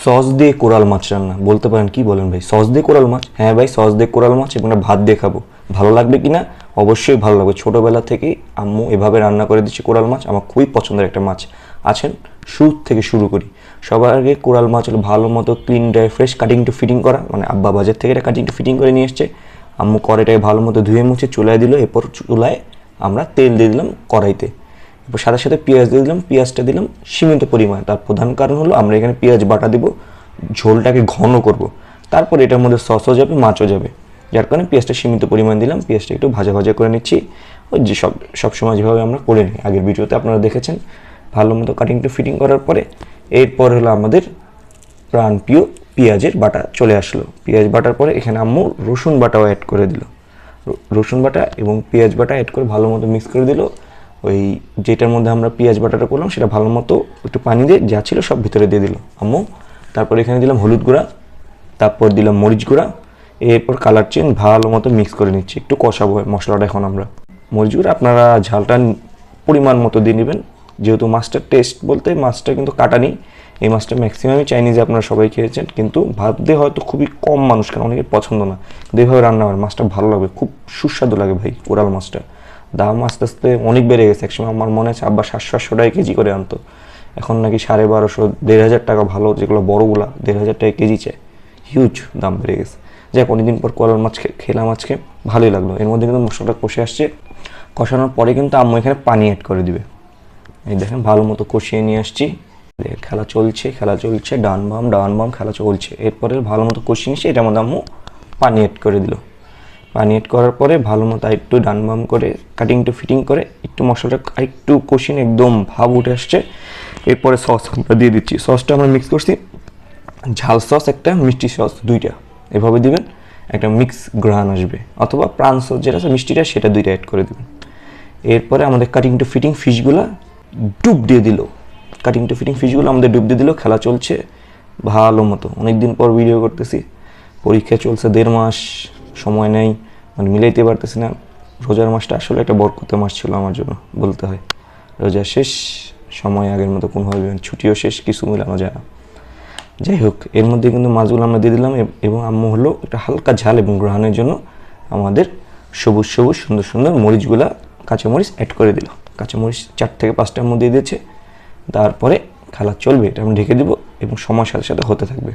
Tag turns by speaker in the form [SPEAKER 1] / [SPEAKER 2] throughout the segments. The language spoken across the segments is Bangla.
[SPEAKER 1] সস দিয়ে কোরাল মাছ রান্না। বলতে পারেন কি বলেন ভাই, সস দিয়ে কোরাল মাছ? হ্যাঁ ভাই, সস দিয়ে কোরাল মাছ এবং ভাত দিয়ে খাবো। ভালো লাগবে কি না? অবশ্যই ভালো লাগবে। ছোটোবেলা থেকেই আম্মু এভাবে রান্না করে দিচ্ছে কোরাল মাছ, আমার খুবই পছন্দের একটা মাছ। আছেন, শুরু থেকে শুরু করি। সবার আগে কোরাল মাছ হলো ভালো মতো clean dry fresh cutting to fitting করা, মানে আব্বা বাজার থেকে এটা কাটিং টু ফিটিং করে নিয়ে এসছে। আম্মু কড়াইটাকে ভালো মতো ধুয়ে মুছে চুলায় দিল। এরপর চুলায় আমরা তেল দিয়ে দিলাম কড়াইতে। এরপর সাথে সাথে পেঁয়াজ দিয়ে দিলাম, পেঁয়াজটা দিলাম সীমিত পরিমাণ। তার প্রধান কারণ হলো আমরা এখানে পেঁয়াজ বাটা দিব, ঝোলটাকে ঘন করব। তারপর এটার মধ্যে সসও যাবে, মাছও যাবে, যার কারণে পেঁয়াজটা সীমিত পরিমাণ দিলাম। পেঁয়াজটা একটু ভাজা ভাজা করে নিচ্ছি, ওই যে সবসময় যেভাবে আমরা করে নিই, আগের ভিডিওতে আপনারা দেখেছেন। ভালো মতো কাটিং টু ফিটিং করার পরে এরপর হলো আমাদের প্রাণপ্রিয় পেঁয়াজের বাটা চলে আসলো। পেঁয়াজ বাটার পরে এখানে আম্মু রসুন বাটাও অ্যাড করে দিল। রসুন বাটা এবং পেঁয়াজ বাটা অ্যাড করে ভালো মতো মিক্স করে দিল। ওই যেটার মধ্যে আমরা পেঁয়াজ বাটাটা করলাম সেটা ভালো মতো একটু পানি দিয়ে যা ছিল সব ভিতরে দিয়ে দিল আম্মু। তারপর এখানে দিলাম হলুদ গুঁড়া, তারপর দিলাম মরিচ গুঁড়া। এরপর কালার চেঞ্জ ভালো মতো মিক্স করে নিচ্ছি, একটু কষাবো মশলাটা। এখন আমরা মরিচ গুঁড়া আপনারা ঝালটা পরিমাণ মতো দিয়ে নেবেন, যেহেতু মাছটার টেস্ট বলতে মাছটা কিন্তু কাটা নেই। এই মাছটা ম্যাক্সিমামই চাইনিজে আপনারা সবাই খেয়েছেন, কিন্তু ভাত দিয়ে হয়তো খুবই কম মানুষ, কারণ অনেকের পছন্দ না। কিন্তু এইভাবে রান্না হয় মাছটা ভালো লাগবে, খুব সুস্বাদু লাগে ভাই কোরাল মাছটা। দাম আস্তে আস্তে অনেক বেড়ে গেছে। একসময় আমার মনে আছে আব্বা 700-800 টাকা কেজি করে আনতো, এখন নাকি 1250-1500 টাকা। ভালো যেগুলো বড়োগুলা 1500 টাকা কেজি চায়, হিউজ দাম বেড়ে গেছে। যাক, অনেকদিন পর কোরাল মাছ খেলাম আজকে, ভালোই লাগলো। এর মধ্যে কিন্তু মশলাটা কষে আসছে, কষানোর পরে কিন্তু আম্মু এখানে পানি অ্যাড করে দিবে। এই দেখেন ভালো মতো কষিয়ে নিয়ে আসছি। খেলা চলছে, ডান বাম খেলা চলছে। এরপরে ভালো মতো কষিয়ে নিচ্ছে, এটার মধ্যে আম্মু পানি অ্যাড করে দিল। পানি অ্যাড করার পরে ভালো মতো একটু ডান বাম করে কাটিং টু ফিটিং করে একটু মশলাটা একটু কষিয়ে একদম ভাব উঠে আসছে। এরপরে সস আমরা দিয়ে দিচ্ছি। সসটা আমরা মিক্স করছি, ঝাল সস একটা, মিষ্টি সস দুইটা, এভাবে দিবেন। একটা মিক্স গ্রান আসবে, অথবা প্রাণ সস যেটা আছে মিষ্টিটা, সেটা দুইটা অ্যাড করে দেবেন। এরপরে আমাদের কাটিং টু ফিটিং ফিশগুলো ডুব দিয়ে দিল। কাটিং টু ফিটিং ফিশগুলো আমাদের ডুব দিয়ে দিল। খেলা চলছে ভালো মতো, অনেকদিন পর ভিডিও করতেছি, পরীক্ষা চলছে, 1.5 মাস সময় নেই, মানে মিলাইতে পারতেছি না। রোজার মাসটা আসলে একটা বরকতের মাস ছিল আমার জন্য বলতে হয়। রোজা শেষ, সময় আগের মতো কোনোভাবে ছুটিও শেষ, কিছু মিলানো যায় না। যাই হোক, এর মধ্যে কিন্তু মাছগুলো আমরা দিয়ে দিলাম, এবং আম্মু হলো একটা হালকা ঝাল এবং গ্রহণের জন্য আমাদের সবুজ সবুজ সুন্দর সুন্দর মরিচগুলা, কাঁচামরিচ অ্যাড করে দিল। কাঁচামরিচ 4 থেকে 5টার মধ্যে দিয়ে দিয়েছে। তারপরে খেলা চলবে, এটা আমরা ঢেকে দেবো এবং সময়ের সাথে সাথে হতে থাকবে।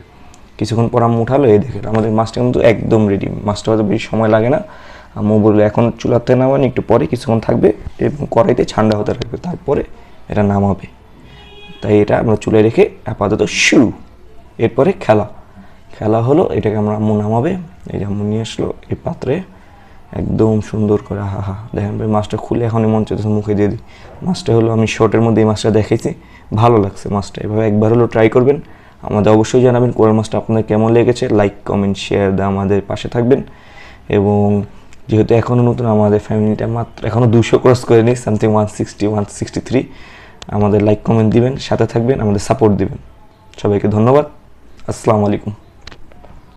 [SPEAKER 1] কিছুক্ষণ পর আম্মু উঠালো, এই দেখেন আমাদের মাছটা কিন্তু একদম রেডি। মাছটা হয়তো বেশি সময় লাগে না। আম্মু বললো এখন চুলাতে নামানি, একটু পরে কিছুক্ষণ থাকবে এবং কড়াইতে ঠান্ডা হতে থাকবে, তারপরে এটা নামাবে। তাই এটা আমরা চুলায় রেখে আপাতত শুরু। এরপরে খেলা হলো, এটাকে আমরা আম্মু নামাবে। এই যে আম্মু নিয়ে আসলো এই পাত্রে, একদম সুন্দর করে। হা দেখেন ভাই, মাছটা খুলে এখনই মন চাইতেছে মুখে দিয়ে দিই। মাছটা হলো আমি শর্টের মধ্যে এই মাছটা দেখাইছি, ভালো লাগছে মাছটা। এভাবে একবার হলো ট্রাই করবেন। আমাদের অবশ্যই জানাবেন কোরাল মাছটা আপনাদের কেমন লেগেছে। লাইক কমেন্ট শেয়ার দিয়ে আমাদের পাশে থাকবেন। এবং যেহেতু এখনও নতুন, আমাদের ফ্যামিলিটা মাত্র এখনও 200 ক্রস করেনি, সামথিং 160-163। আমাদের লাইক কমেন্ট দিবেন, সাথে থাকবেন, আমাদের সাপোর্ট দিবেন। সবাইকে ধন্যবাদ। আসসালামু আলাইকুম।